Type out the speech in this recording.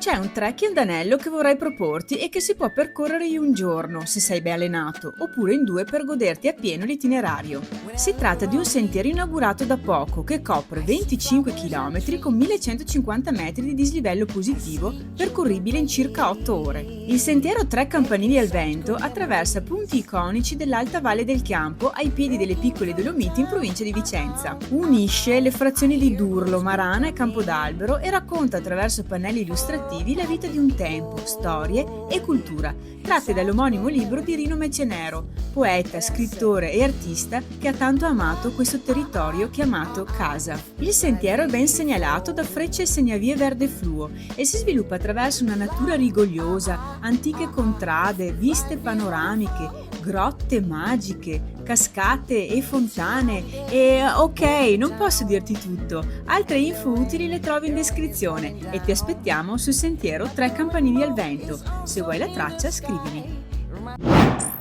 C'è un trekking d'anello che vorrei proporti e che si può percorrere in un giorno, se sei ben allenato, oppure in due per goderti appieno l'itinerario. Si tratta di un sentiero inaugurato da poco che copre 25 km con 1150 metri di dislivello positivo, percorribile in circa 8 ore. Il sentiero Tre Campanili al Vento attraversa punti iconici dell'Alta Valle del Chiampo ai piedi delle Piccole Dolomiti in provincia di Vicenza. Unisce le frazioni di Durlo, Marana e Campodalbero e racconta attraverso pannelli illustrativi la vita di un tempo, storie e cultura, tratte dall'omonimo libro di Rino Mecenero, poeta, scrittore e artista che ha tanto amato questo territorio chiamato casa. Il sentiero è ben segnalato da frecce e segnavie verde fluo e si sviluppa attraverso una natura rigogliosa, antiche contrade, viste panoramiche, grotte magiche, cascate e fontane e ok, non posso dirti tutto. Altre info utili le trovi in descrizione e ti aspettiamo sul sentiero Tre Campanili al Vento. Se vuoi la traccia, scrivimi.